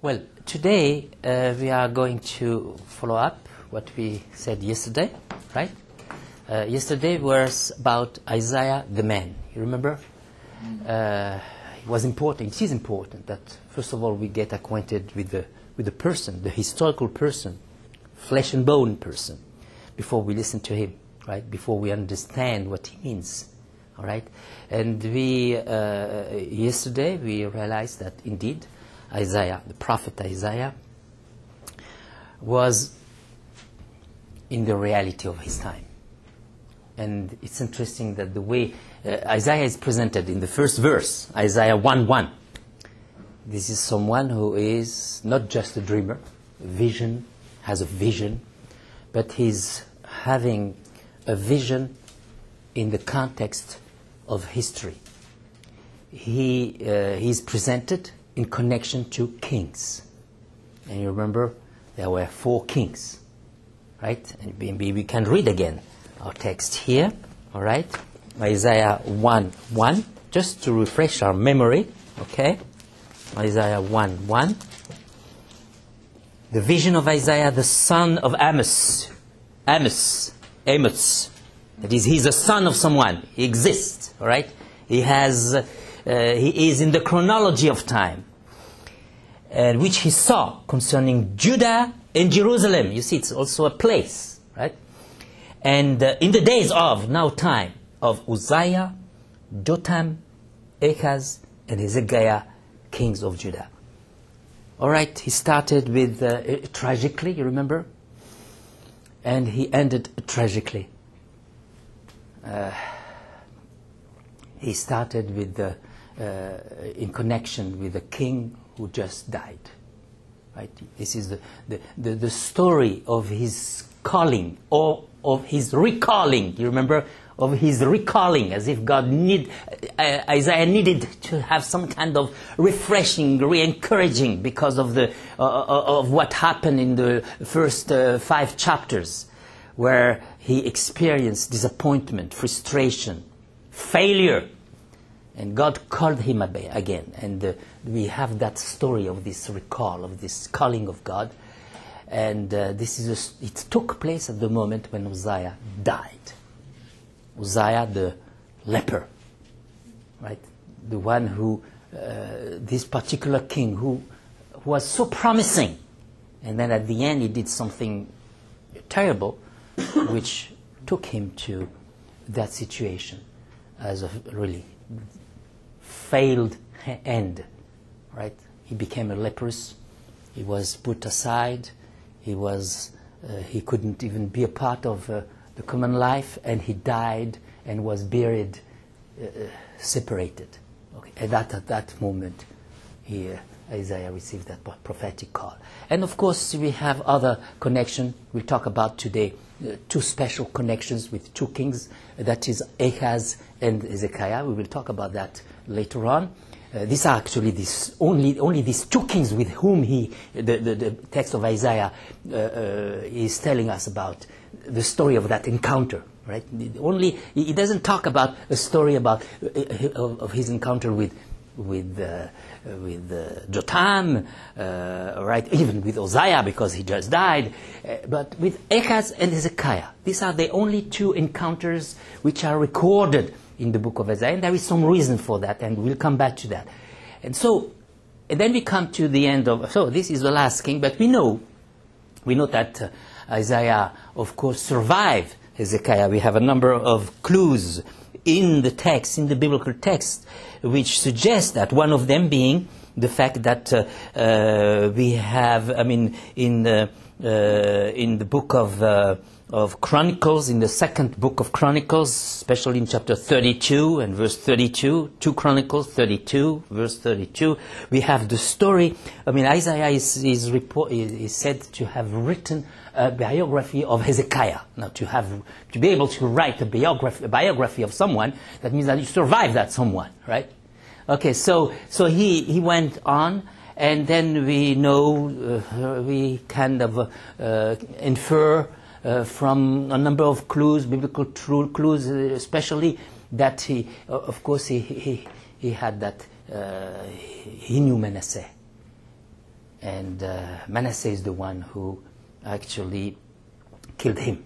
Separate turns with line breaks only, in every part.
Well, today we are going to follow up what we said yesterday, right? Yesterday was about Isaiah the man. You remember? It was important. It is important that first of all we get acquainted with the person, the historical person, flesh and bone person, before we listen to him, right? Before we understand what he means, all right? And we yesterday we realized that indeed Isaiah, the prophet Isaiah, was in the reality of his time. And it's interesting that the way Isaiah is presented in the first verse, Isaiah 1:1. This is someone who is not just a dreamer, has a vision, but he's having a vision in the context of history. He's presented in connection to kings. And you remember, there were 4 kings, right? And maybe we can read again our text here, all right? Isaiah 1:1, just to refresh our memory, okay? Isaiah 1:1. The vision of Isaiah, the son of Amos. That is, he's a son of someone. He exists, all right? He is in the chronology of time, which he saw concerning Judah and Jerusalem. You see, it's also a place, right? And in the days of, now time, of Uzziah, Jotham, Ahaz, and Hezekiah, kings of Judah. All right, he started with tragically, you remember? And he ended tragically. He started with in connection with a king who just died. Right? This is the story of his calling, or of his recalling. You remember? Of his recalling, as if Isaiah needed to have some kind of refreshing, re-encouraging because of of what happened in the first 5 chapters, where he experienced disappointment, frustration, failure, and God called him again. And we have that story of this recall, of this calling of God. And it took place at the moment when Uzziah died. Uzziah the leper, right? The one who, this particular king who was so promising. And then at the end he did something terrible, which took him to that situation as a really failed end, right? He became a leprous. He was put aside. He couldn't even be a part of the common life, and he died and was buried, separated. Okay. And at that moment, Isaiah received that prophetic call. And of course, we have other connections. We'll talk about today 2 special connections with 2 kings. That is Ahaz and Hezekiah. We will talk about that later on. These are actually only these 2 kings with whom the text of Isaiah is telling us about the story of that encounter, right? He doesn't talk about a story about of his encounter with Jotham, right? Even with Uzziah, because he just died, but with Ahaz and Hezekiah. These are the only 2 encounters which are recorded in the book of Isaiah, and there is some reason for that, and we'll come back to that. And then we come to the end of. So this is the last king, but we know that Isaiah, of course, survived Hezekiah. We have a number of clues in the text, in the biblical text, which suggest that, one of them being the fact that we have, in the book of Chronicles, in the 2nd book of Chronicles, especially in chapter 32 and verse 32, 2 Chronicles 32, verse 32, we have the story. Isaiah is said to have written a biography of Hezekiah. Now, to be able to write a biography of someone, that means that you survived that someone, right? Okay, so he went on, and then we know, we kind of infer from a number of clues, biblical clues, especially that he had that, he knew Manasseh. And Manasseh is the one who actually killed him,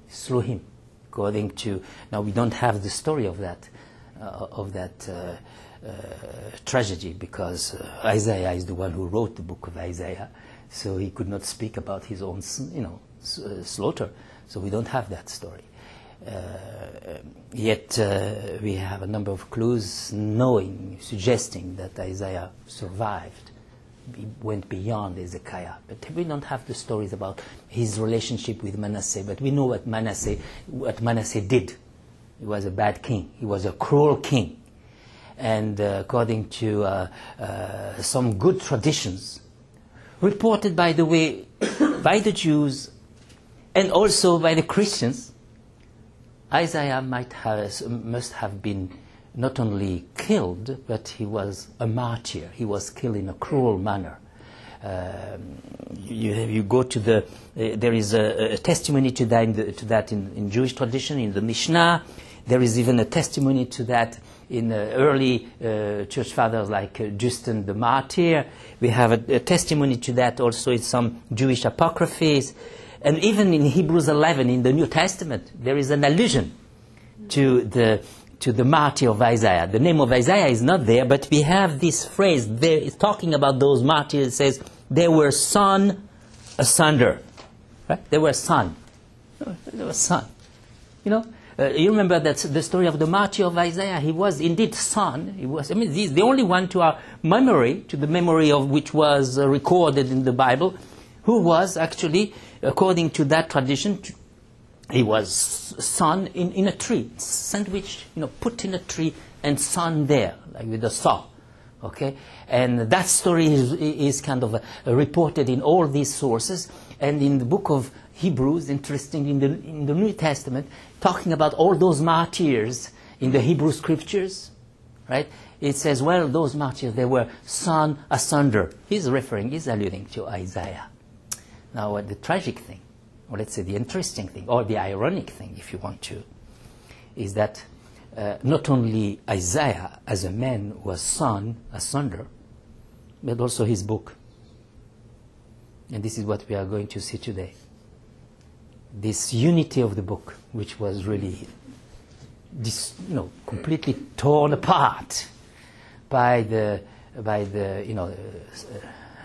slew him. According to, now we don't have the story of that tragedy, because Isaiah is the one who wrote the book of Isaiah, so he could not speak about his own, slaughter. So we don't have that story. Yet we have a number of clues suggesting that Isaiah survived. He went beyond Hezekiah. But we don't have the stories about his relationship with Manasseh. But we know what Manasseh did. He was a bad king. He was a cruel king. And according to some good traditions, reported, by the way, by the Jews and also by the Christians, Isaiah must have been not only killed, but he was a martyr. He was killed in a cruel manner. You go to there is a testimony to that in Jewish tradition, in the Mishnah. There is even a testimony to that in early church fathers like Justin the Martyr. We have a testimony to that also in some Jewish apocryphes. And even in Hebrews 11 in the New Testament, there is an allusion to the martyr of Isaiah. The name of Isaiah is not there, but we have this phrase there. It's talking about those martyrs. It says, they were sawn asunder. Right? They were sawn. They were sawn. You remember that the story of the martyr of Isaiah. He was indeed sawn. He's the only one to our memory, to the memory of which was recorded in the Bible, who was actually, according to that tradition, he was sawn in a tree, sandwiched, put in a tree and sawn there, like with a saw. Okay, and that story is kind of reported in all these sources, and in the book of Hebrews, interesting, in the New Testament, talking about all those martyrs in the Hebrew scriptures, right? It says, well, those martyrs, they were sawn asunder. He's alluding to Isaiah. Now, the tragic thing, or let's say the interesting thing, or the ironic thing, if you want to, is that not only Isaiah as a man was sawn asunder, but also his book. And this is what we are going to see today. This unity of the book, which was really completely torn apart by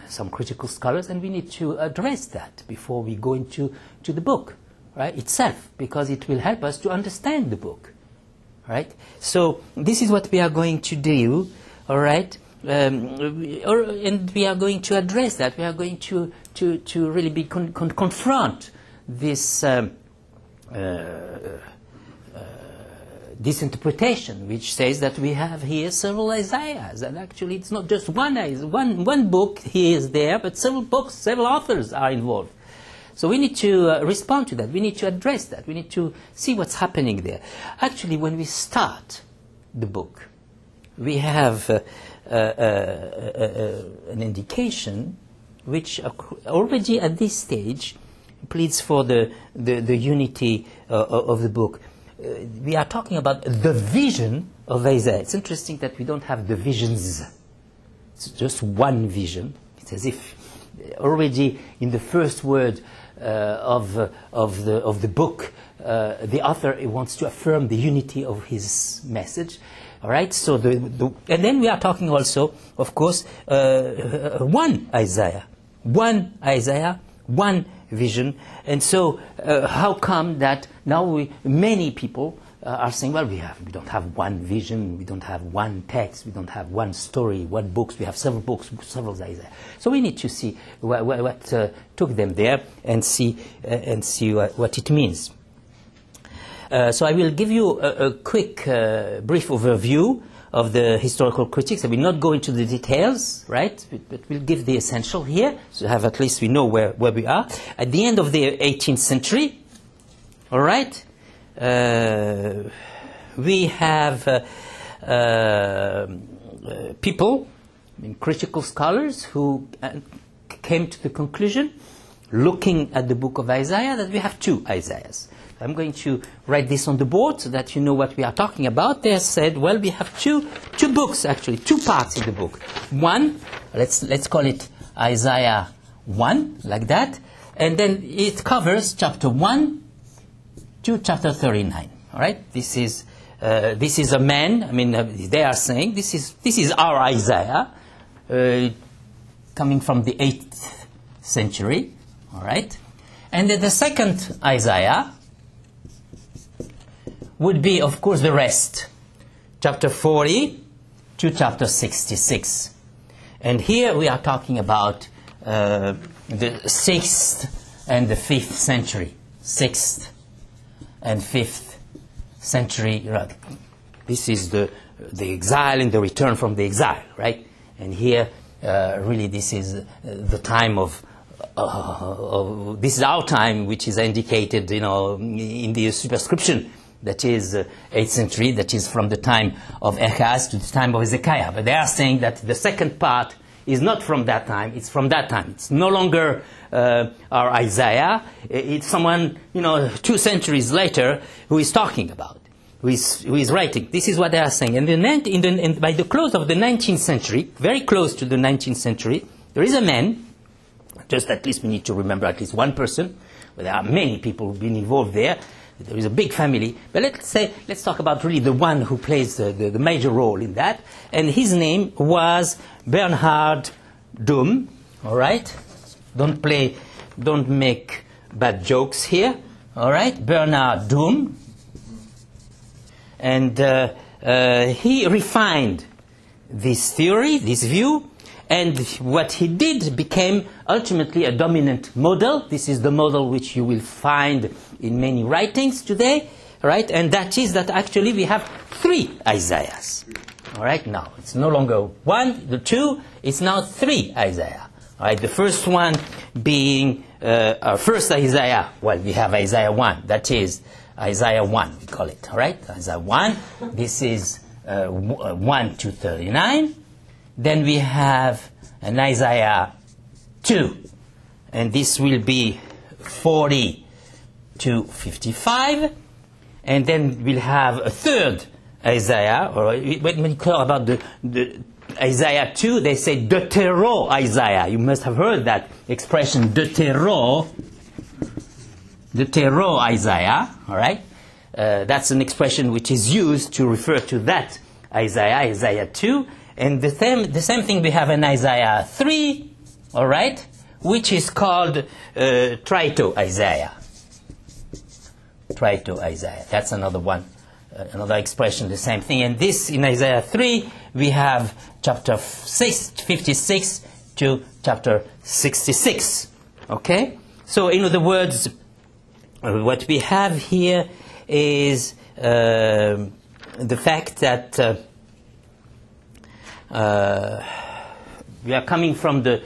some critical scholars, and we need to address that before we go into the book, right, itself, because it will help us to understand the book, right? So this is what we are going to do, all right, and we are going to address that. We are going to really confront this this interpretation, which says that we have here several Isaiahs, and actually it's not just one book here is there, but several books, several authors are involved. So we need to respond to that. We need to address that. We need to see what's happening there. Actually, when we start the book, we have an indication which already at this stage pleads for the unity of the book. We are talking about the vision of Isaiah. It's interesting that we don't have the visions. It's just one vision. It's as if already in the first word of the book, the author wants to affirm the unity of his message. All right. So and then we are talking also, of course, one Isaiah, one vision. And so how come that now many people are saying, well, we don't have one vision, we don't have one text, we don't have one story, one books, we have several books, several Isaiah. So we need to see what took them there and see what it means. So I will give you a quick brief overview of the historical critics. I will not go into the details, right? But we'll give the essential here, so at least we know where we are. At the end of the 18th century, all right, we have people, critical scholars, who came to the conclusion, looking at the book of Isaiah, that we have two Isaiahs. I'm going to write this on the board so that you know what we are talking about. They said, well, we have two books, actually, two parts in the book. One, let's call it Isaiah 1, like that, and then it covers chapter 1 to chapter 39. All right, this is a man. I mean, they are saying this is our Isaiah, coming from the 8th century. All right, and then the second Isaiah would be, of course, the rest, chapter 40 to chapter 66. And here we are talking about the 6th and the 5th century. 6th and 5th century. Right? This is the exile and the return from the exile, right? And here, really, this is the time of this is our time, which is indicated, in the superscription. That is 8th century, that is from the time of Ahaz to the time of Hezekiah. But they are saying that the second part is not from that time, it's from that time. It's no longer our Isaiah. It's someone, 2 centuries later who is talking about, who is writing. This is what they are saying. And by the close of the 19th century, very close to the 19th century, there is a man, just at least we need to remember at least one person, but there are many people who have been involved there. There is a big family, but let's talk about really the one who plays the major role in that. And his name was Bernhard Doom. All right, don't make bad jokes here. All right, Bernhard Doom, and he refined this theory, this view. And what he did became ultimately a dominant model. This is the model which you will find in many writings today, right? And that is that actually we have 3 Isaiahs. All right, now it's no longer 1, the 2, it's now 3 Isaiah. All right, the first one being our first Isaiah. Well, we have Isaiah 1, that is Isaiah 1, we call it. All right, Isaiah 1, this is 1 to 39. Then we have an Isaiah 2, and this will be 40 to 55. And then we'll have a third Isaiah, or when we talk about the Isaiah 2, they say Deutero Isaiah. You must have heard that expression, Deutero Isaiah, all right? That's an expression which is used to refer to that Isaiah, Isaiah 2. And the same thing we have in Isaiah 3, all right, which is called Trito Isaiah. Trito Isaiah. That's another one, another expression, the same thing. And this, in Isaiah 3, we have chapter 56 to chapter 66. Okay? So, in other words, what we have here is the fact that we are coming from the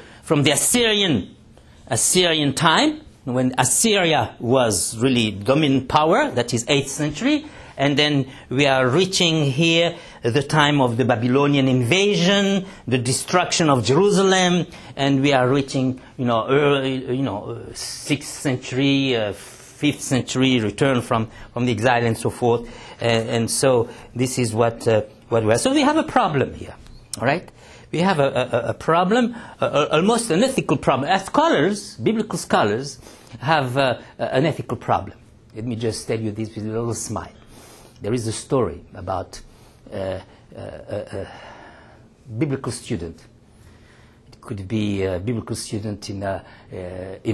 Assyrian time, when Assyria was really dominant power, that is 8th century, and then we are reaching here the time of the Babylonian invasion, the destruction of Jerusalem, and we are reaching, early, 6th century, 5th century, return from the exile and so forth, and so this is what we are. So we have a problem here. All right, we have a problem, almost an ethical problem. As scholars, biblical scholars, have an ethical problem. Let me just tell you this with a little smile. There is a story about a biblical student. It could be a biblical student in a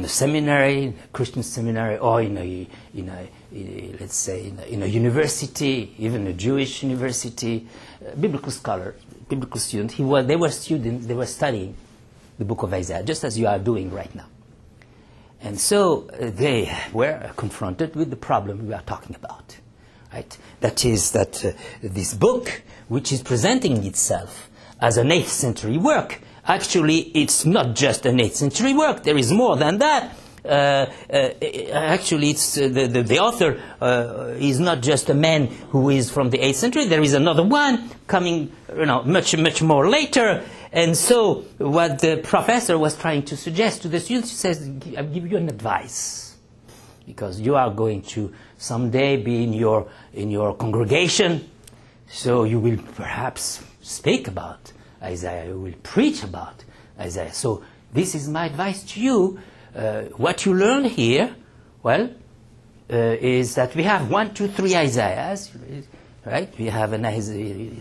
seminary, a Christian seminary, or in a university, even a Jewish university. Biblical scholar. Biblical student, they were studying the book of Isaiah, just as you are doing right now. And so they were confronted with the problem we are talking about, right? That is that this book, which is presenting itself as an 8th century work, actually it's not just an 8th century work, there is more than that. Actually, it's the author is not just a man who is from the 8th century. There is another one coming, much more later. And so, what the professor was trying to suggest to the students, he says, "I'll give you an advice, because you are going to someday be in your congregation, so you will perhaps speak about Isaiah. You will preach about Isaiah. So this is my advice to you. What you learn here, well, is that we have 1, 2, 3 Isaiahs, right? We have an Isaiah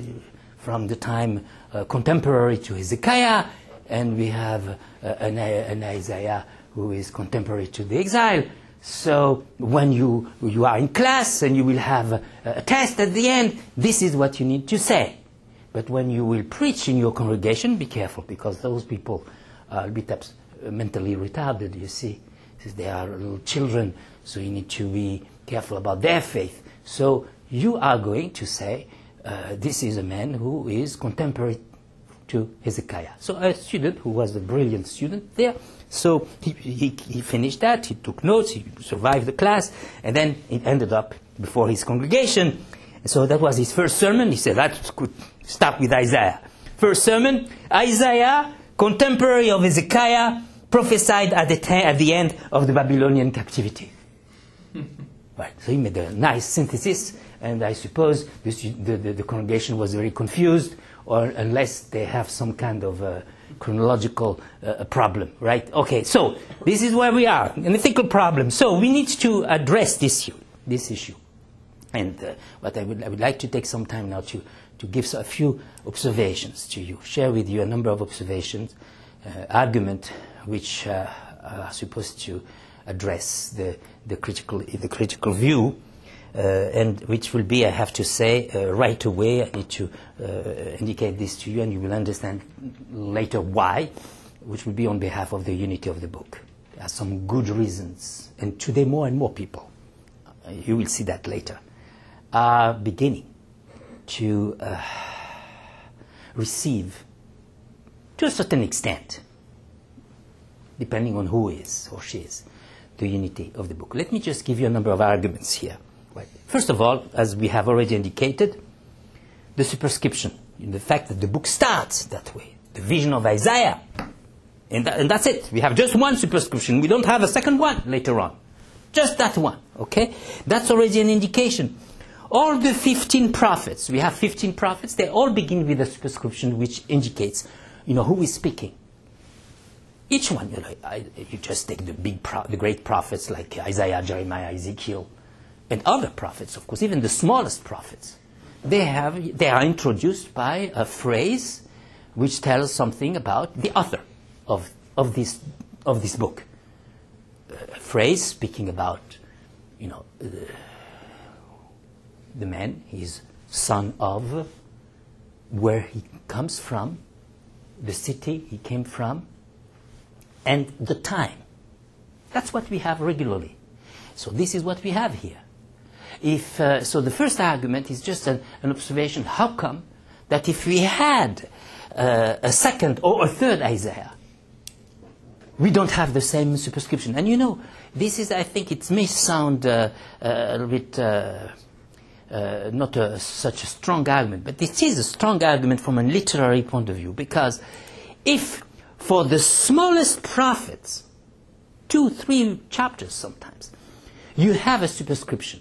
from the time contemporary to Hezekiah, and we have an Isaiah who is contemporary to the exile. So when you are in class and you will have a test at the end, this is what you need to say. But when you will preach in your congregation, be careful, because those people are a bit mentally retarded, you see. They are little children, so you need to be careful about their faith. So you are going to say, this is a man who is contemporary to Hezekiah. So a student who was a brilliant student there, so he finished that, he took notes, he survived the class, and then he ended up before his congregation. So that was his first sermon. He said, that could start with Isaiah. First sermon, Isaiah, contemporary of Hezekiah, prophesied at the end of the Babylonian captivity. Right. So he made a nice synthesis, and I suppose the congregation was very confused, or unless they have some kind of chronological problem, right? Okay, so this is where we are, an ethical problem. So we need to address this issue. And but I would like to take some time now to give a few observations to you, share with you a number of observations, argument which are supposed to address the critical view, and which will be, I have to say, right away. I need to indicate this to you, and you will understand later why, which will be on behalf of the unity of the book. There are some good reasons, and today more and more people, you will see that later, are beginning to receive, to a certain extent, depending on who is or she is, the unity of the book. Let me just give you a number of arguments here. Right. First of all, as we have already indicated, the superscription, the fact that the book starts that way, the vision of Isaiah, and that's it. We have just one superscription. We don't have a second one later on. Just that one, okay? That's already an indication. All the 15 prophets, we have 15 prophets, they all begin with a superscription which indicates, who is speaking. Each one, you just take the great prophets like Isaiah, Jeremiah, Ezekiel, and other prophets, of course, even the smallest prophets. They are introduced by a phrase which tells something about the author of this book. A phrase speaking about, the man, his son of, where he comes from, the city he came from, and the time. That's what we have regularly. So this is what we have here. So the first argument is just an observation. How come that if we had a second or a third Isaiah, we don't have the same superscription? And this is, I think, it may sound a little bit not such a strong argument, but it is a strong argument from a literary point of view, because if for the smallest prophets, 2, 3 chapters sometimes, you have a superscription,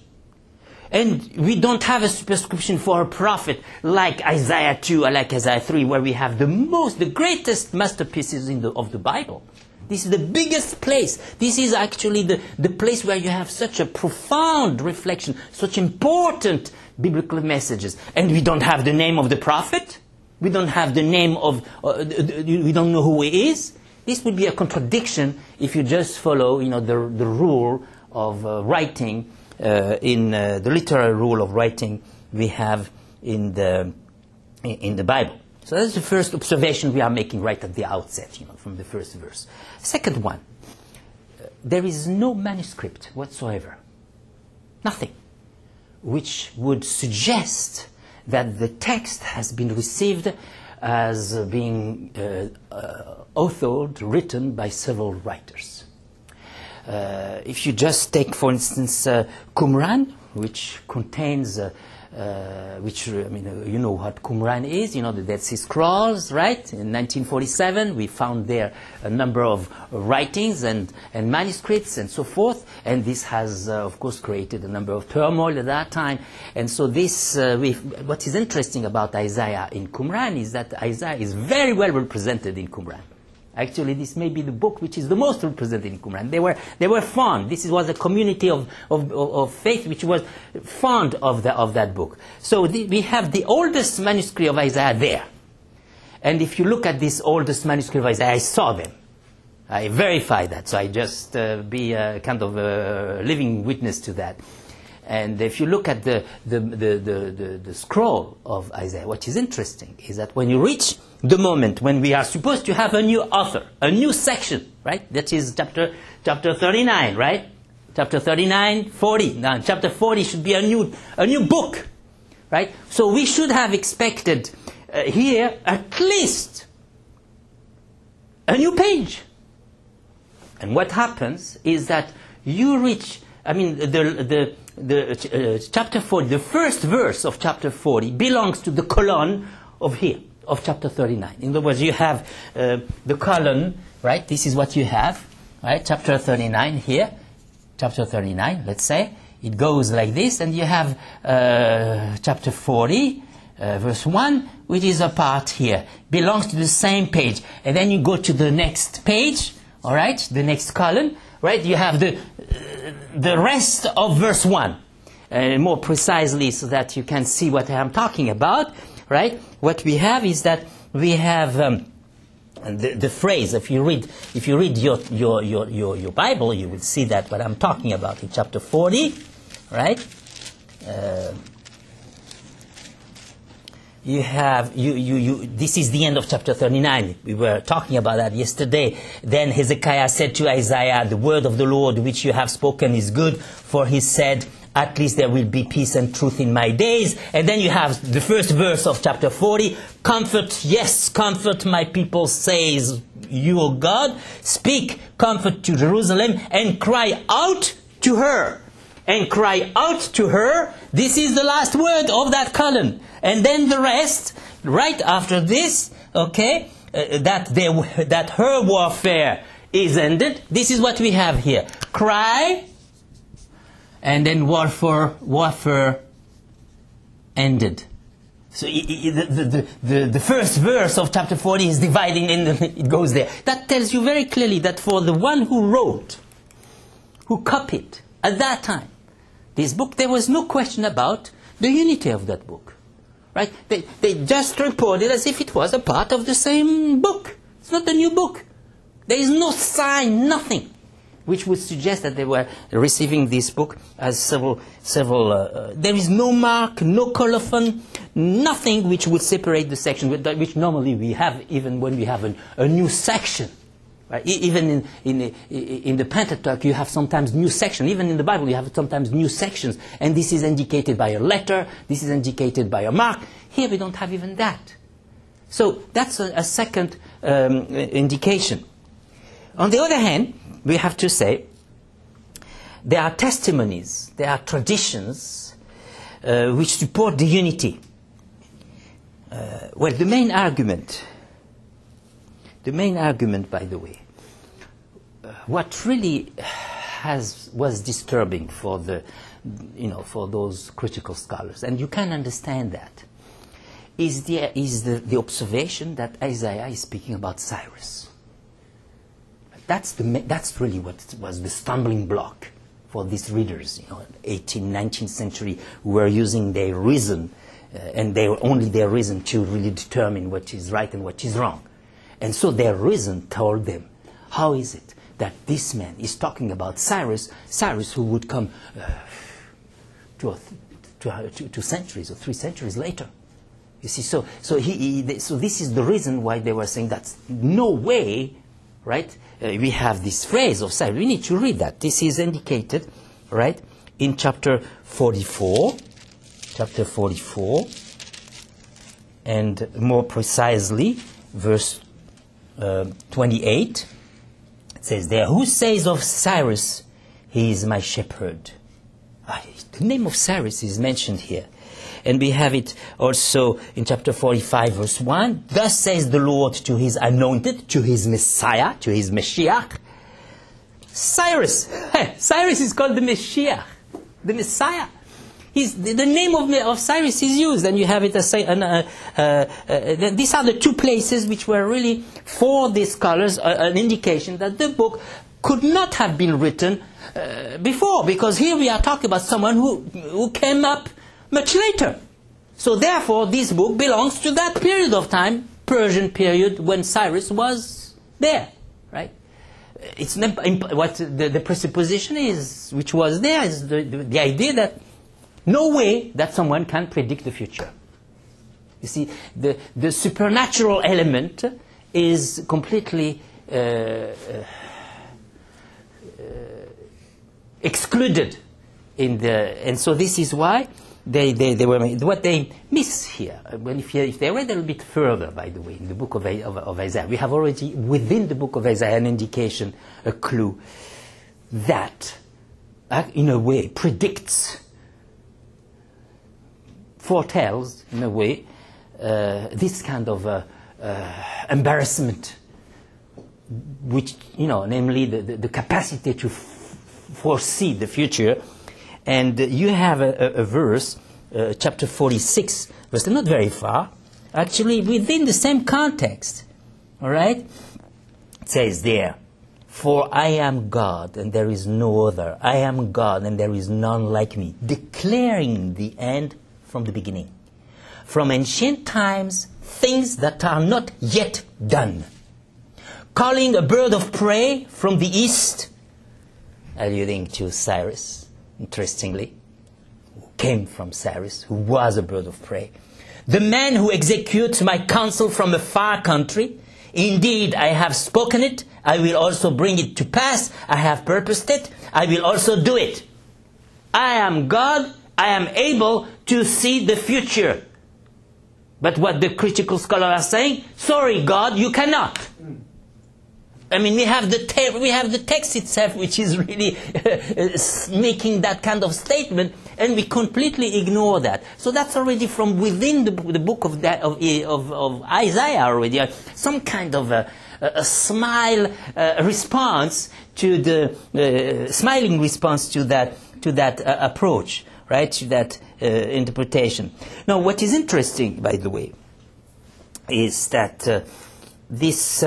and we don't have a superscription for a prophet like Isaiah 2 or like Isaiah 3, where we have the greatest masterpieces of the Bible. This is the biggest place. This is actually the place where you have such a profound reflection, such important biblical messages. And we don't have the name of the prophet. We don't have the name of, we don't know who he is. This would be a contradiction if you just follow, the rule of writing, the literary rule of writing we have in the Bible. So that's the first observation we are making right at the outset, from the first verse. Second one, there is no manuscript whatsoever, nothing, which would suggest that the text has been received as being authored, written by several writers. If you just take, for instance, Qumran, which contains you know what Qumran is, the Dead Sea Scrolls, right? In 1947, we found there a number of writings and manuscripts and so forth, and this has, of course, created a number of turmoil at that time. And so what is interesting about Isaiah in Qumran is that Isaiah is very well represented in Qumran. Actually, this may be the book which is the most represented in Qumran. They were fond. This was a community of faith which was fond of that book. So we have the oldest manuscript of Isaiah there. And if you look at this oldest manuscript of Isaiah, I saw them. I verified that, so I just be a kind of a living witness to that. And if you look at the scroll of Isaiah, what is interesting is that when you reach the moment when we are supposed to have a new author, a new section, right? That is chapter 39, right? Chapter 39, 40. Now, chapter 40 should be a new book, right? So we should have expected here at least a new page. And what happens is that you reach, I mean, chapter 40, the first verse of chapter 40 belongs to the colon of here, of chapter 39. In other words, you have the colon, right? This is what you have, right? Chapter 39 here, chapter 39, let's say. It goes like this, and you have chapter 40, verse 1, which is a part here. Belongs to the same page. And then you go to the next page, all right? The next column, right? You have the rest of verse 1. More precisely, so that you can see what I'm talking about, right? What we have is that we have the phrase. If you read your Bible, you will see that what I'm talking about in chapter 40, right? You have this is the end of chapter 39. We were talking about that yesterday. Then Hezekiah said to Isaiah, "The word of the Lord which you have spoken is good, for he said, at least there will be peace and truth in my days." And then you have the first verse of chapter 40. "Comfort, yes, comfort my people, says you, O God. Speak comfort to Jerusalem and cry out to her." And cry out to her. This is the last word of that column. And then the rest, right after this, okay, that her warfare is ended. This is what we have here. Cry, and then warfare ended. So the first verse of chapter 40 is dividing, and it goes there. That tells you very clearly that for the one who wrote, who copied at that time this book, there was no question about the unity of that book. Right? They just reported as if it was a part of the same book. It's not a new book. There is no sign, nothing, which would suggest that they were receiving this book as several. There is no mark, no colophon, nothing which would separate the section, which normally we have even when we have a new section. Right? Even in the Pentateuch, you have sometimes new sections. Even in the Bible, you have sometimes new sections. And this is indicated by a letter. This is indicated by a mark. Here, we don't have even that. So that's a second indication. On the other hand, we have to say, there are testimonies, there are traditions which support the unity. Well, the main argument, by the way, what really was disturbing for for those critical scholars, and you can understand that, is the observation that Isaiah is speaking about Cyrus. That's really what was the stumbling block for these readers, 18th, 19th century, who were using their reason, and only their reason to really determine what is right and what is wrong. And so their reason told them, how is it that this man is talking about Cyrus who would come 2 centuries or 3 centuries later? You see, so this is the reason why they were saying that's no way, right? We have this phrase of Cyrus. We need to read that. This is indicated, right, in chapter 44, and more precisely, verse 28, it says there, "Who says of Cyrus, he is my shepherd?" The name of Cyrus is mentioned here. And we have it also in chapter 45, verse 1. "Thus says the Lord to his anointed, to his Messiah, to his Mashiach." Cyrus is called the Mashiach, the Messiah. the name of Cyrus is used, and you have it as these are the two places which were really, for the scholars, an indication that the book could not have been written before, because here we are talking about someone who came up much later. So therefore, this book belongs to that period of time, Persian period, when Cyrus was there, right? It's what the presupposition is, which was there, is the idea that no way that someone can predict the future. You see, the supernatural element is completely excluded and so this is why they were what they miss here. If they read a little bit further, by the way, in the book of Isaiah, we have already within the book of Isaiah an indication, a clue that, in a way, predicts, foretells, in a way, this kind of embarrassment, which, namely the capacity to foresee the future. And you have a verse, chapter 46, verse not very far, actually within the same context, all right? It says there, "For I am God, and there is no other. I am God, and there is none like me, declaring the end from the beginning. From ancient times, things that are not yet done. Calling a bird of prey from the east," alluding to Cyrus, interestingly, who came from Cyrus, who was a bird of prey. "The man who executes my counsel from a far country. Indeed, I have spoken it. I will also bring it to pass. I have purposed it. I will also do it. I am God. I am able to see the future." But what the critical scholars are saying, sorry, God, you cannot. I mean, we have the text itself, which is really making that kind of statement, and we completely ignore that. So that's already from within the book of Isaiah already, some kind of a smile response to the smiling response to that approach, right? To that interpretation. Now, what is interesting, by the way, is that this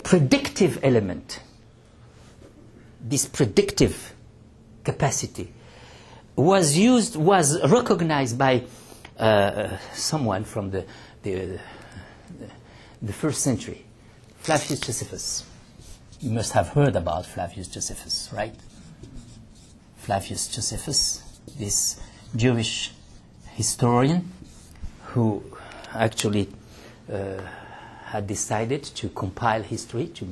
predictive element, this predictive capacity, was recognized by someone from the first century, Flavius Josephus. You must have heard about Flavius Josephus, right? Flavius Josephus, this Jewish historian who actually had decided to compile history, to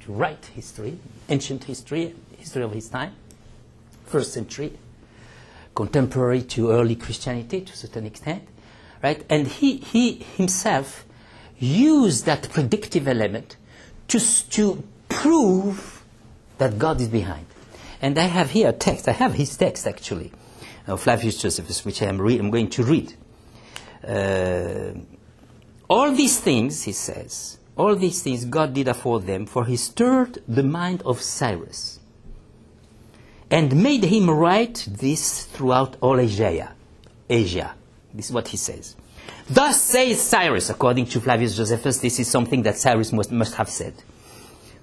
write history, ancient history, history of his time, first century, contemporary to early Christianity to a certain extent, right? And he himself used that predictive element to prove that God is behind. And I have here a text. I have his text actually, of Flavius Josephus, which I'm going to read. All these things, he says, all these things God did afore them, for he stirred the mind of Cyrus, and made him write this throughout all Asia. This is what he says. "Thus says Cyrus," according to Flavius Josephus, this is something that Cyrus must have said.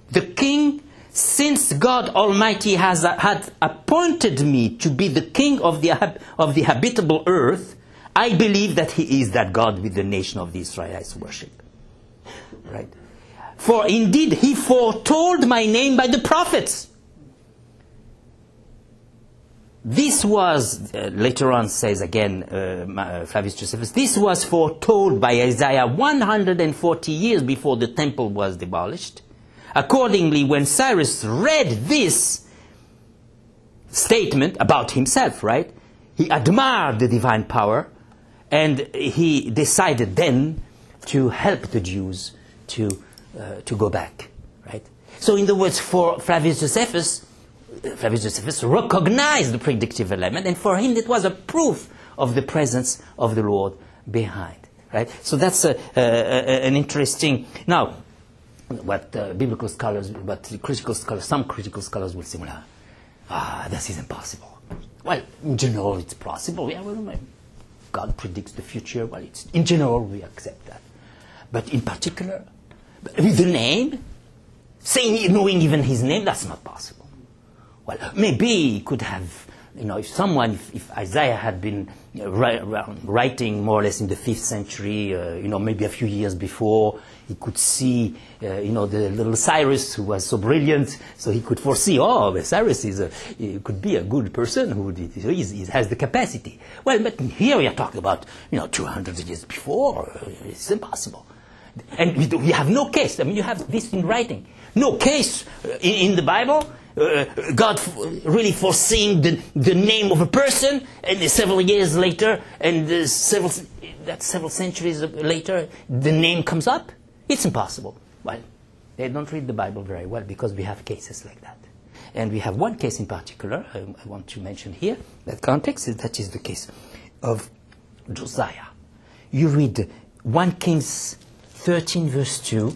"The king, since God Almighty had appointed me to be the king of the habitable earth, I believe that he is that God with the nation of the Israelites worship." Right? "For indeed he foretold my name by the prophets." This was, later on says again Flavius Josephus, this was foretold by Isaiah 140 years before the temple was demolished. Accordingly, when Cyrus read this statement about himself, right, he admired the divine power, and he decided then to help the Jews to go back, right? So in the words, for Flavius Josephus recognized the predictive element, and for him it was a proof of the presence of the Lord behind, right? So that's an interesting... Now, what biblical scholars, some critical scholars will say, this is impossible. Well, in general, it's possible. Yeah, well, God predicts the future. Well, in general, we accept that. But in particular, with the name, knowing even his name, that's not possible. Well, maybe he could have, if Isaiah had been writing more or less in the 5th century, maybe a few years before, he could see, the little Cyrus who was so brilliant, so he could foresee, Cyrus could be a good person he has the capacity. Well, but here we are talking about, 200 years before. It's impossible. And we have no case. I mean, you have this in writing. No case in the Bible. God really foreseeing the name of a person, and several years later, and several centuries later, the name comes up. It's impossible. Well, they don't read the Bible very well because we have cases like that. And we have one case in particular I want to mention here, that context, that is the case of Josiah. You read 1 Kings 13 verse 2.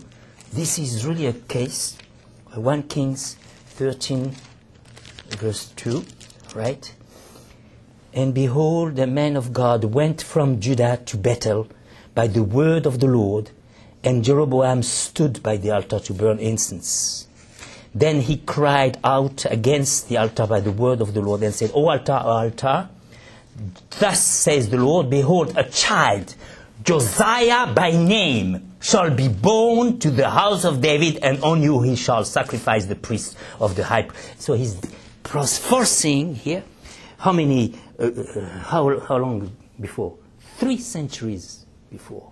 This is really a case, 1 Kings 13 verse 2, right? And behold, the man of God went from Judah to Bethel by the word of the Lord, and Jeroboam stood by the altar to burn incense. Then he cried out against the altar by the word of the Lord and said, O altar, thus says the Lord, behold, a child, Josiah by name, shall be born to the house of David, and on you he shall sacrifice the priest of the high priest. So he's foreseeing here, how long before? 3 centuries before,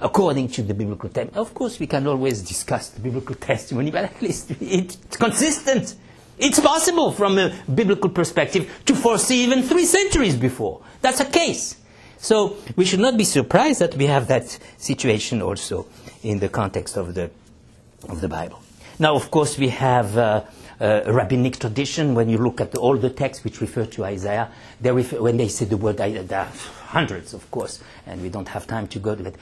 according to the biblical testimony. Of course, we can always discuss the biblical testimony, but at least it's consistent. It's possible from a biblical perspective to foresee even 3 centuries before. That's a case. So we should not be surprised that we have that situation also in the context of the Bible. Now, of course, we have a rabbinic tradition. When you look at all the texts which refer to Isaiah, when they say the word, there are hundreds, of course, and we don't have time to go to that.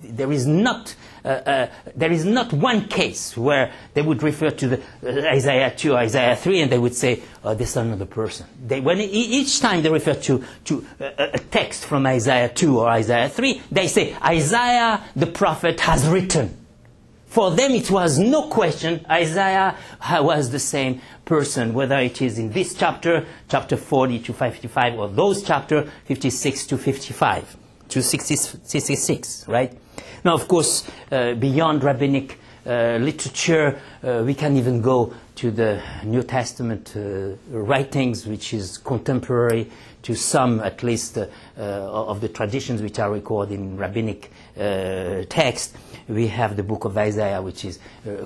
There is not one case where they would refer to the Isaiah 2, Isaiah 3, and they would say, this is another person. Each time they refer to a text from Isaiah 2 or Isaiah 3, they say, Isaiah the prophet has written. For them it was no question, Isaiah was the same person, whether it is in this chapter 40 to 55, or those chapter 56 to 55. To 66, right? Now, of course, beyond rabbinic literature, we can even go to the New Testament writings, which is contemporary to some, at least, of the traditions which are recorded in rabbinic text. We have the book of Isaiah, which is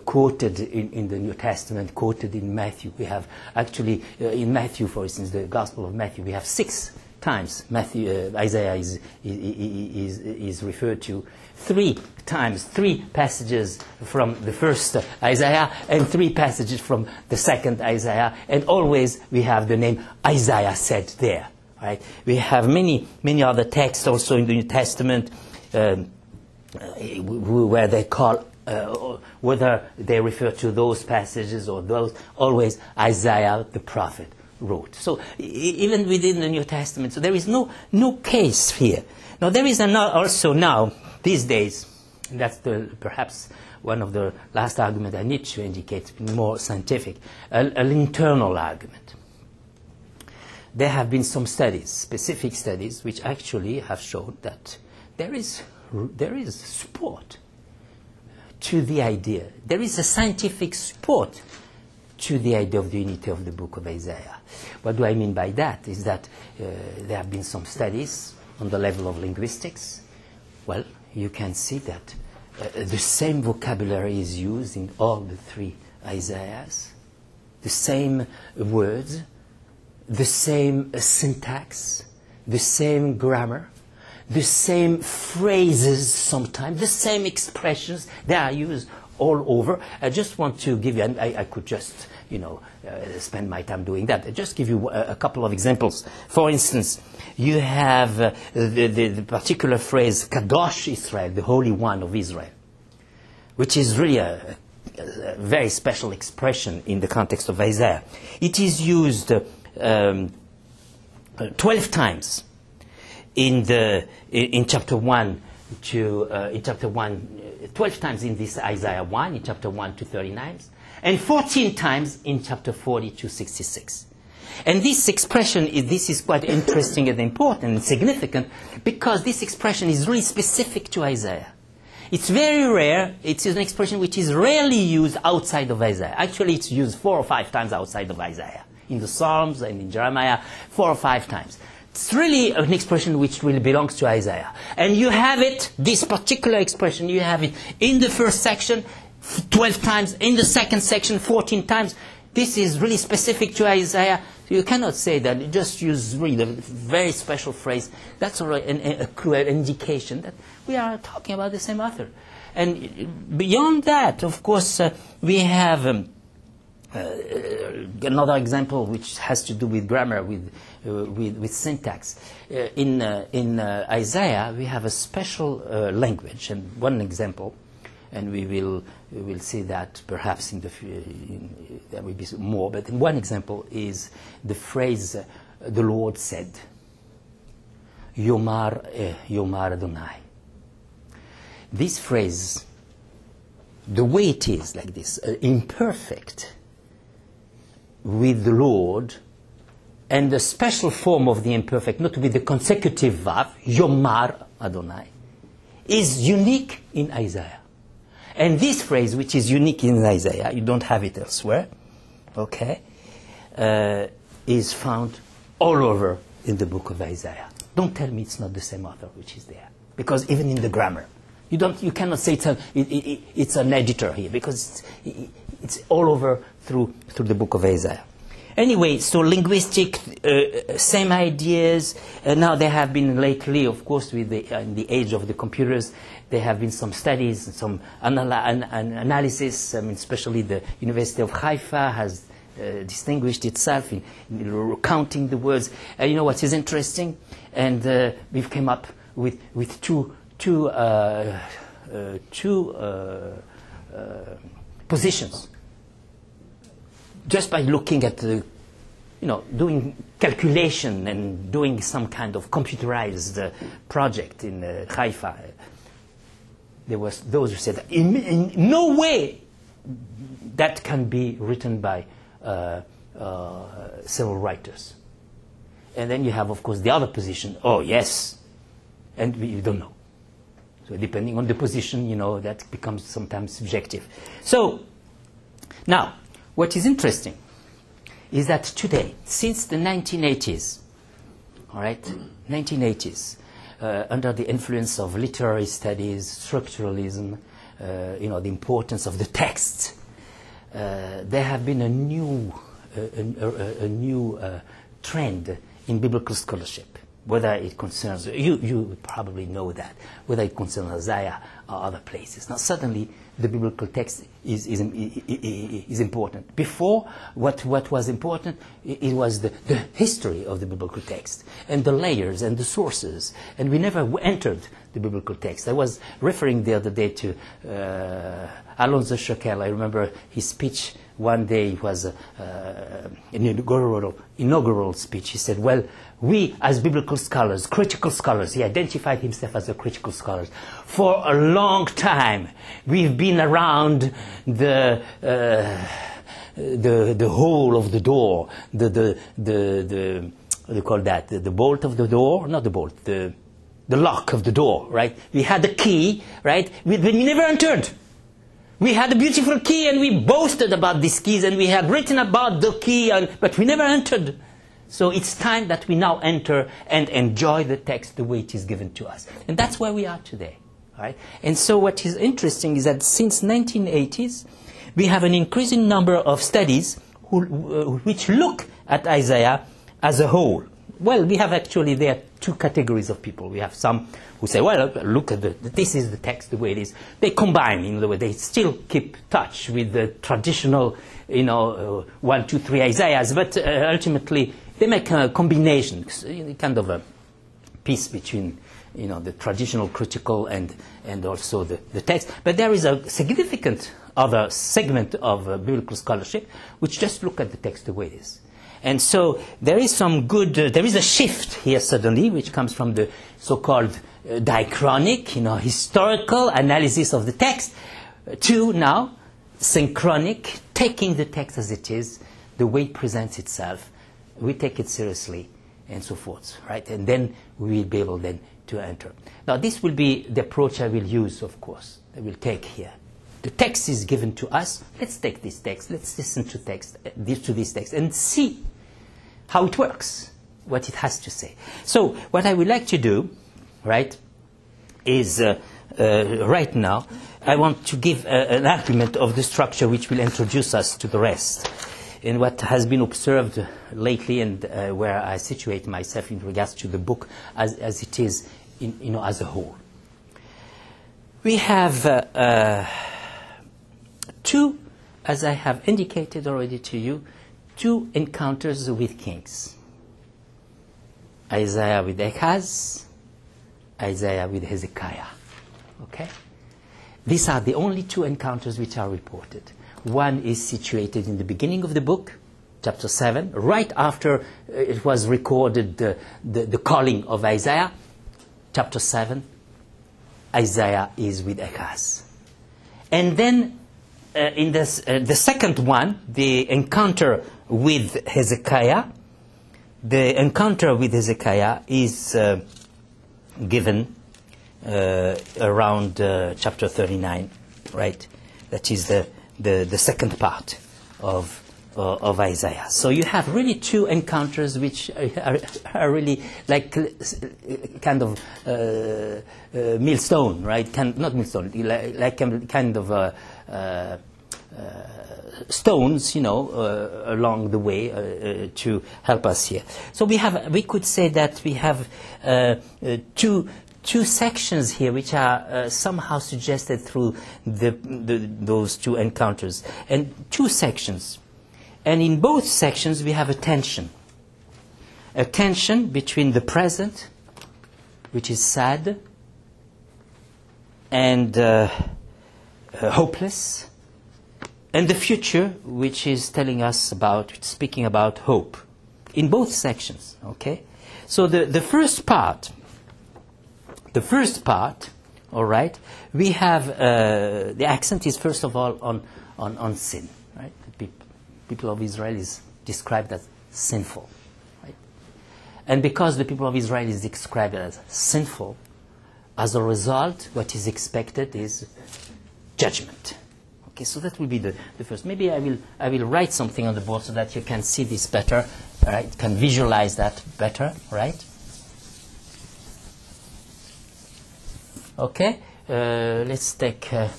quoted in the New Testament, quoted in Matthew. We have actually, in Matthew, for instance, the Gospel of Matthew, we have 6 times Isaiah is referred to. 3 times, 3 passages from the first Isaiah and 3 passages from the second Isaiah, and always we have the name Isaiah said there. Right? We have many other texts also in the New Testament where they call, whether they refer to those passages or those, always Isaiah the prophet wrote. So even within the New Testament, so there is no case here. Now there is also now, these days, and that's perhaps one of the last arguments I need to indicate, more scientific, an internal argument. There have been some studies, specific studies, which actually have shown that there is support to the idea. There is a scientific support to the idea of the unity of the book of Isaiah. What do I mean by that? Is that there have been some studies on the level of linguistics. Well, you can see that the same vocabulary is used in all the 3 Isaiahs, the same words, the same syntax, the same grammar, the same phrases sometimes, the same expressions. They are used all over. I just want to give you, and I could just, spend my time doing that. I'll just give you a couple of examples. For instance, you have the particular phrase, Kadosh Israel, the Holy One of Israel, which is really very special expression in the context of Isaiah. It is used 12 times in chapter 1 in chapter 1, 12 times in this Isaiah 1, in chapter 1 to 39, and 14 times in chapter 40 to 66. And this expression, this is quite interesting and important and significant, because this expression is really specific to Isaiah. It's very rare. It is an expression which is rarely used outside of Isaiah. Actually, it's used 4 or 5 times outside of Isaiah. In the Psalms and in Jeremiah, 4 or 5 times. It's really an expression which really belongs to Isaiah. And you have it, this particular expression, you have it in the first section 12 times, in the second section 14 times. This is really specific to Isaiah. You cannot say that. You just use really a very special phrase. That's already a clear indication that we are talking about the same author. And beyond that, of course, we have another example which has to do with grammar, with syntax. In Isaiah, we have a special language, and one example, and we will see that perhaps in there will be more. But one example is the phrase, "The Lord said," "Yomar Adonai." This phrase, the way it is like this, imperfect, with the Lord, and the special form of the imperfect, not with the consecutive verb, Yomar Adonai, is unique in Isaiah. And this phrase, which is unique in Isaiah, you don't have it elsewhere, okay, is found all over in the book of Isaiah. Don't tell me it's not the same author which is there, because even in the grammar, you cannot say it's an editor here, because it's all over through the book of Isaiah. Anyway, so linguistic, same ideas. Now there have been lately, of course, with in the age of the computers, there have been some studies, some analysis. I mean, especially the University of Haifa has distinguished itself in counting the words. You know what is interesting? And we've come up with two positions. Just by looking at doing calculation and doing some kind of computerized project in Haifa, there was those who said, in no way that can be written by several writers. And then you have, of course, the other position, oh, yes, and you don't know. So depending on the position, that becomes sometimes subjective. So, now, what is interesting is that today, since the 1980s, all right, 1980s, under the influence of literary studies, structuralism, the importance of the text, there have been a new trend in biblical scholarship. Whether it concerns, you probably know that, whether it concerns Isaiah or other places. Now suddenly the biblical text is important. Before, what was important, it was the history of the biblical text, and the layers and the sources, and we never entered the biblical text. I was referring the other day to Alonzo Schockel. I remember his speech one day. It was an inaugural speech. He said, well, we as biblical scholars, critical scholars, he identified himself as a critical scholar, for a long time we've been around the hole of the door, what do you call that, the bolt of the door, not the bolt, the lock of the door, right? We had the key, right? We never entered. We had a beautiful key and we boasted about these keys and we had written about the key, but we never entered. So it's time that we now enter and enjoy the text the way it is given to us. And that's where we are today. Right? And so what is interesting is that since 1980s, we have an increasing number of studies which look at Isaiah as a whole. Well, we have actually there two categories of people. We have some who say, well, look at this is the text the way it is. They combine in the way they still keep touch with the traditional, 1, 2, 3 Isaiahs, but ultimately they make a combination, kind of a piece between the traditional critical and also the text. But there is a significant other segment of biblical scholarship, which just look at the text the way it is. And so there is some good, there is a shift here suddenly, which comes from the so-called diachronic, historical analysis of the text, to now synchronic, taking the text as it is, the way it presents itself. We take it seriously, and so forth, right? And then we will be able then to enter. Now, this will be the approach I will use, of course, I will take here. The text is given to us. Let's take this text. Let's listen to this text and see how it works, what it has to say. So, what I would like to do, right, is right now, I want to give an argument of the structure which will introduce us to the rest. In what has been observed lately, and where I situate myself in regards to the book as it is, as a whole. We have two, as I have indicated already to you, two encounters with kings. Isaiah with Ahaz, Isaiah with Hezekiah. Okay? These are the only two encounters which are reported. One is situated in the beginning of the book, chapter 7, right after it was recorded the calling of Isaiah. Chapter 7, Isaiah is with Ahaz. And then in the second one, the encounter with Hezekiah, is given around chapter 39, right? That is the second part of Isaiah. So you have really two encounters which are really like kind of millstone, right? Not millstone, like kind of stones, along the way to help us here. So we could say that we have two sections here which are somehow suggested through those two encounters, and two sections. And in both sections we have a tension between the present, which is sad and hopeless, and the future, which is speaking about hope. In both sections, okay? So the first part, all right, we have, the accent is first of all on sin, right? The people of Israel is described as sinful, right? And because the people of Israel is described as sinful, as a result, what is expected is judgment. Okay, so that will be the first. Maybe I will write something on the board so that you can see this better, right? Can visualize that better, right? Okay, let's take the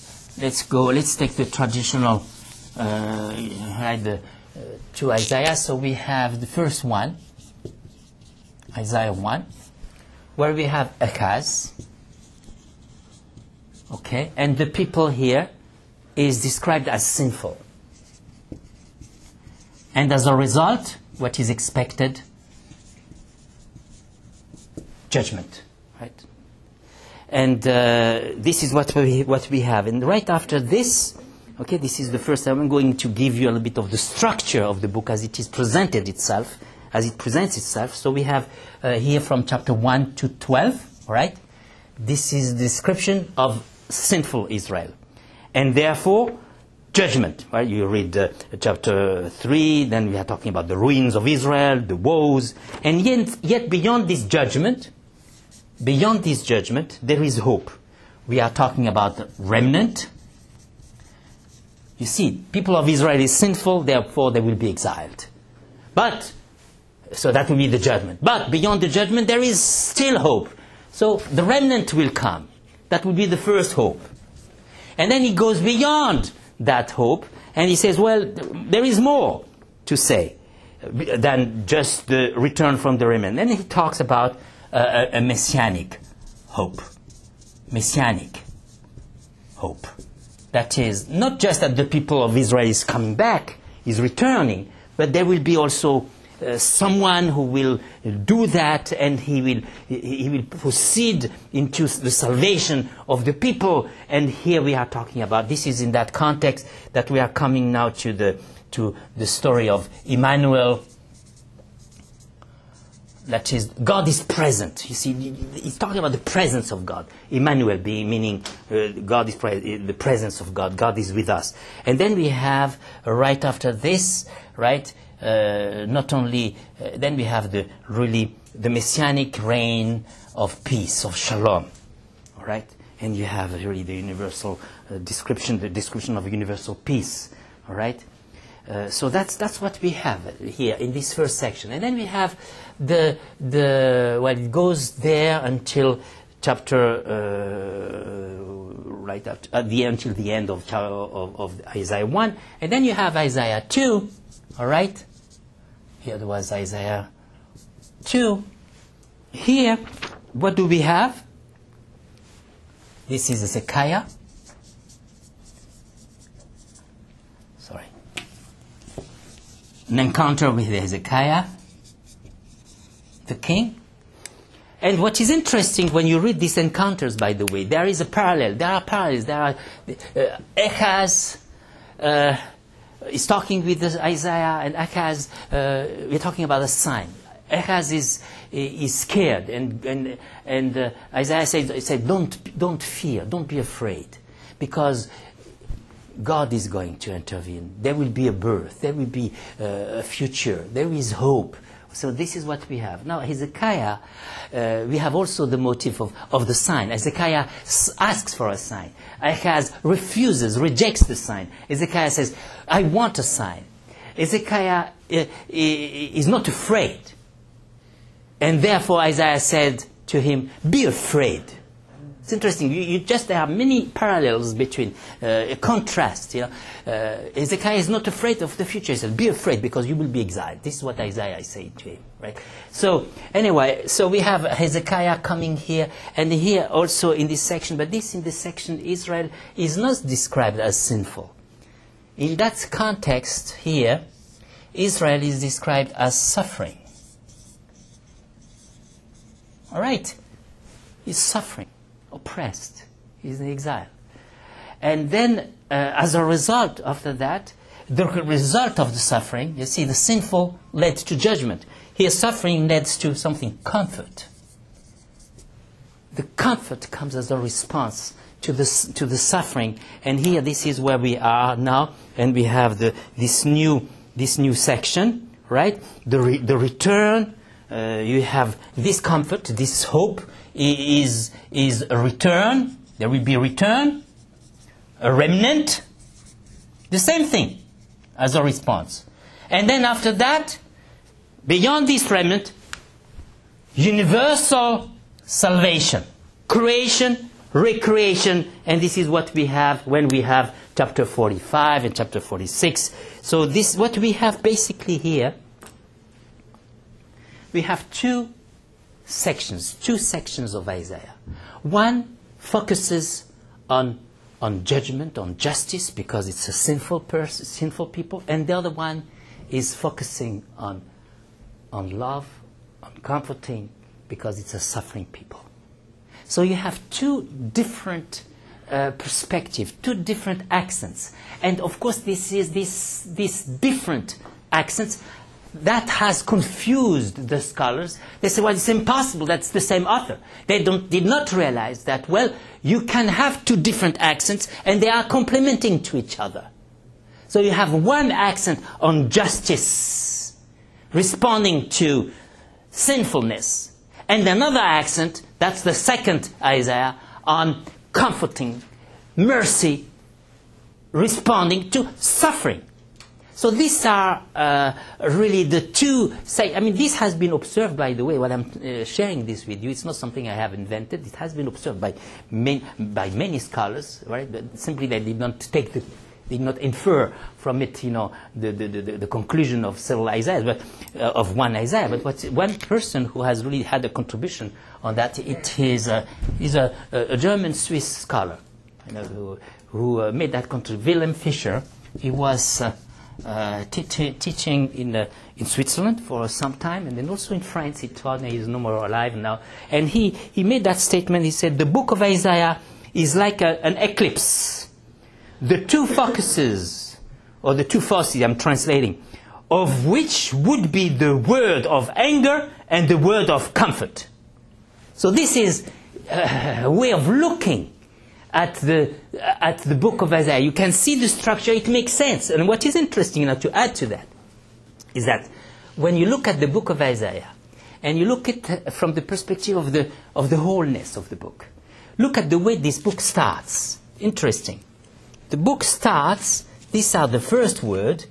traditional to Isaiah. So we have the first one, Isaiah 1, where we have Ahaz. Okay, and the people here is described as sinful. And as a result, what is expected? Judgment, right? And this is what we have. And right after this, okay, this is the first time I'm going to give you a little bit of the structure of the book as it is presented itself, as it presents itself. So we have here from chapter 1 to 12, all right? This is the description of sinful Israel. And therefore, judgment, right? You read chapter 3, then we are talking about the ruins of Israel, the woes. And yet beyond this judgment, there is hope. We are talking about the remnant. You see, people of Israel is sinful, therefore they will be exiled. So that will be the judgment. But beyond the judgment, there is still hope. So the remnant will come. That will be the first hope. And then he goes beyond that hope, and he says, well, there is more to say than just the return from the remnant. Then he talks about a messianic hope. Messianic hope. That is, not just that the people of Israel is coming back, is returning, but there will be also someone who will do that, and he will proceed into the salvation of the people. And here we are talking about, this is in that context that we are coming now to the story of Emmanuel. That is, God is present. You see, he's talking about the presence of God. Emmanuel meaning God is the presence of God. God is with us. And then we have, right after this, right, not only, then we have the messianic reign of peace, of shalom. All right? And you have really the universal description of universal peace. All right? So that's what we have here in this first section. And then we have it goes there until chapter until the end of Isaiah 1. And then you have Isaiah 2. All right? Here there was Isaiah 2. Here, what do we have? This is Hezekiah. Sorry. An encounter with Hezekiah, the king. And what is interesting when you read these encounters, by the way, there is a parallel. There are parallels. There are Ahaz is talking with Isaiah, and Ahaz, we're talking about a sign. Ahaz is scared, and Isaiah said, don't fear, don't be afraid, because God is going to intervene. There will be a birth. There will be a future. There is hope. So this is what we have. Now, Hezekiah, we have also the motive of the sign. Hezekiah asks for a sign. Ahaz rejects the sign. Hezekiah says, I want a sign. Hezekiah is not afraid. And therefore Isaiah said to him, be afraid. It's interesting. There are many parallels between a contrast. Hezekiah is not afraid of the future. He said, "Be afraid because you will be exiled." This is what Isaiah is saying to him, right? So anyway, so we have Hezekiah coming here, and here also in this section. But in this section, Israel is not described as sinful. In that context here, Israel is described as suffering. All right, he's suffering. Oppressed, he's in exile. And then as a result after that, the result of the suffering, you see, the sinful led to judgment. Here suffering leads to something, comfort. The comfort comes as a response to the suffering. And here this is where we are now, and we have this new section, right? The return, you have this comfort, this hope, is a return. There will be a return, a remnant, the same thing as a response. And then after that, beyond this remnant, universal salvation, creation, recreation, and this is what we have when we have chapter 45 and chapter 46. So this, what we have basically here, we have two sections of Isaiah. One focuses on judgment, on justice, because it's a sinful people, and the other one is focusing on love, on comforting, because it's a suffering people. So you have two different perspectives, two different accents, and of course these different accents, that has confused the scholars. They say, well, it's impossible, that's the same author. They did not realize that, well, you can have two different accents and they are complementing to each other. So you have one accent on justice, responding to sinfulness, and another accent, that's the second Isaiah, on comforting, mercy, responding to suffering. So these are really the two. This has been observed, by the way, when I'm sharing this with you. It's not something I have invented. It has been observed by many scholars, right? But simply they did not infer from it, the conclusion of several Isaiahs, but of one Isaiah. But one person who has really had a contribution on that, is a German-Swiss scholar, who made that contribution. Wilhelm Fischer. He was teaching in Switzerland for some time, and then also in France. He taught, he's no more alive now. And he made that statement. He said, the book of Isaiah is like an eclipse. The two focuses, or the two forces, I'm translating, of which would be the word of anger and the word of comfort. So this is a way of looking at the book of Isaiah. You can see the structure, it makes sense. And what is interesting now to add to that is that when you look at the book of Isaiah and you look at it from the perspective of the wholeness of the book, look at the way this book starts. Interesting. The book starts, these are the first word,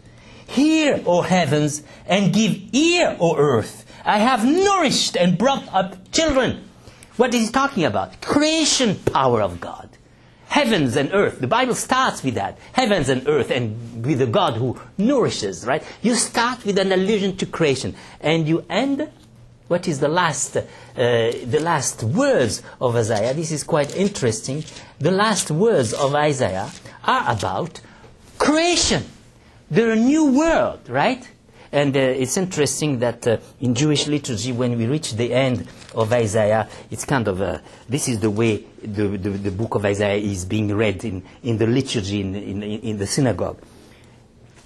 hear, O heavens, and give ear, O earth. I have nourished and brought up children. What is he talking about? Creation power of God. Heavens and earth. The Bible starts with that. Heavens and earth, and with the God who nourishes, right? You start with an allusion to creation. And you end, what is the last words of Isaiah? This is quite interesting. The last words of Isaiah are about creation. The new world, right? And it's interesting that in Jewish liturgy, when we reach the end of Isaiah, it's kind of this is the way the book of Isaiah is being read in the liturgy in the synagogue.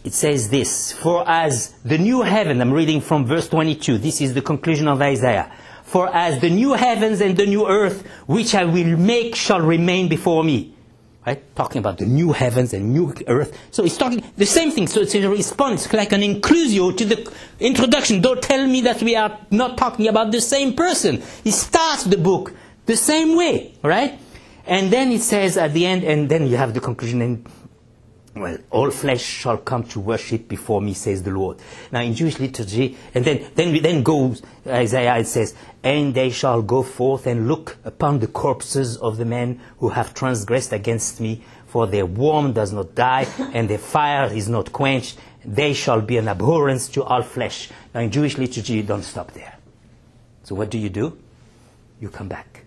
It says this, for as the new heaven, I'm reading from verse 22, this is the conclusion of Isaiah. For as the new heavens and the new earth, which I will make, shall remain before me. Right? Talking about the new heavens and new earth. So it's talking the same thing. So it's a response, like an inclusio to the introduction. Don't tell me that we are not talking about the same person. He starts the book the same way, right? And then it says at the end, and then you have the conclusion, and well, all flesh shall come to worship before me, says the Lord. Now in Jewish liturgy, and then goes Isaiah, it says, and they shall go forth and look upon the corpses of the men who have transgressed against me, for their warmth does not die, and their fire is not quenched. They shall be an abhorrence to all flesh. Now in Jewish liturgy, you don't stop there. So what do? You come back.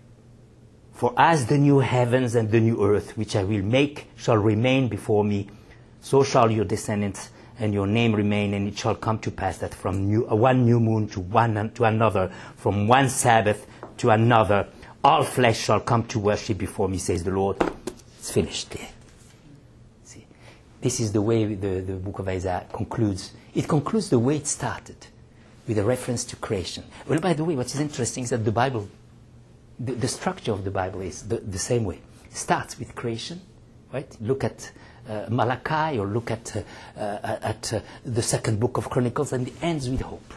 For as the new heavens and the new earth, which I will make, shall remain before me, so shall your descendants and your name remain, and it shall come to pass that from one new moon to another, from one Sabbath to another, all flesh shall come to worship before me, says the Lord. It's finished there. See, this is the way the book of Isaiah concludes. It concludes the way it started, with a reference to creation. Well, by the way, what is interesting is that the Bible, the structure of the Bible is the same way. It starts with creation, right? Look at Malachi, or look at the second book of Chronicles, and it ends with hope.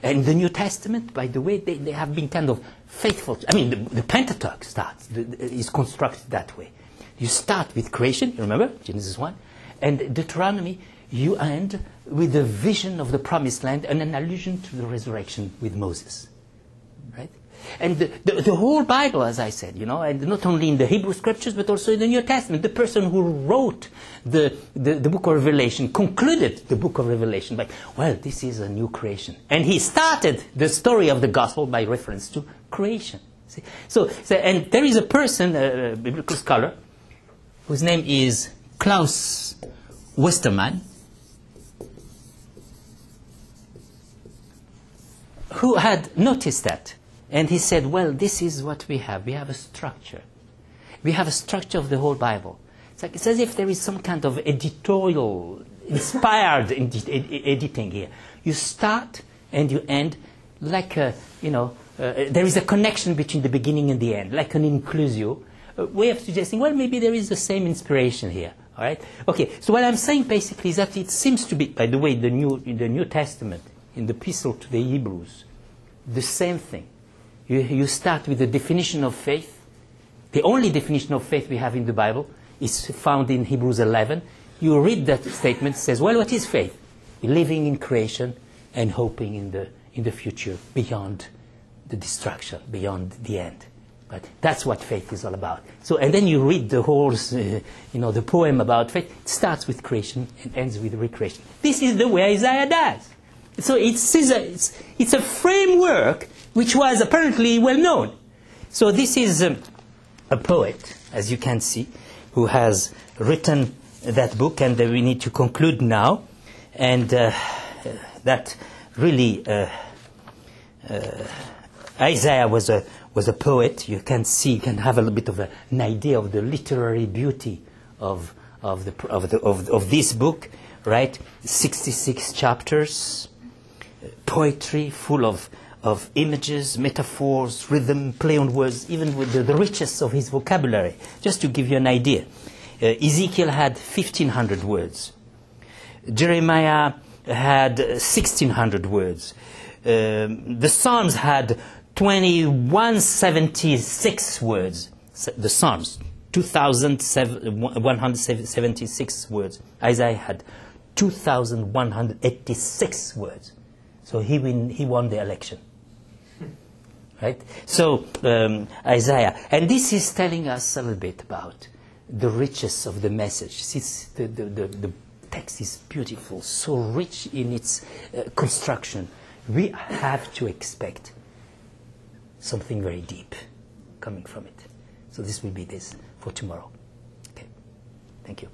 And the New Testament, by the way, they have been kind of faithful. I mean, the Pentateuch is constructed that way. You start with creation, you remember, Genesis 1, and Deuteronomy, you end with the vision of the promised land and an allusion to the resurrection with Moses, right? And the whole Bible, as I said, and not only in the Hebrew Scriptures, but also in the New Testament. The person who wrote the book of Revelation concluded the book of Revelation by, well, this is a new creation. And he started the story of the gospel by reference to creation. See? So and there is a person, a biblical scholar, whose name is Klaus Westermann, who had noticed that. And he said, well, this is what we have. We have a structure. We have a structure of the whole Bible. It's as if there is some kind of editorial, inspired editing here. You start and you end like there is a connection between the beginning and the end, like an inclusio, a way of suggesting, well, maybe there is the same inspiration here. All right? Okay, so what I'm saying basically is that it seems to be, by the way, in the New Testament, in the Epistle to the Hebrews, the same thing. You start with the definition of faith. The only definition of faith we have in the Bible is found in Hebrews 11. You read that statement, it says, well, what is faith? Living in creation and hoping in the future beyond the destruction, beyond the end. But that's what faith is all about. So, and then you read the whole, the poem about faith. It starts with creation and ends with recreation. This is the way Isaiah does. So it's a framework which was apparently well known. So this is a poet, as you can see, who has written that book, and we need to conclude now. And that really, Isaiah was a poet. You can see, you can have a little bit of an idea of the literary beauty of this book, right? 66 chapters, poetry full of images, metaphors, rhythm, play on words, even with the richness of his vocabulary. Just to give you an idea, Ezekiel had 1,500 words. Jeremiah had 1,600 words. The Psalms had 2,176 words. The Psalms, 2,176 words. Isaiah had 2,186 words. So he won the election. Right? So Isaiah. And this is telling us a little bit about the richness of the message. The text is beautiful, so rich in its construction. We have to expect something very deep coming from it. So this will be this for tomorrow. Okay. Thank you.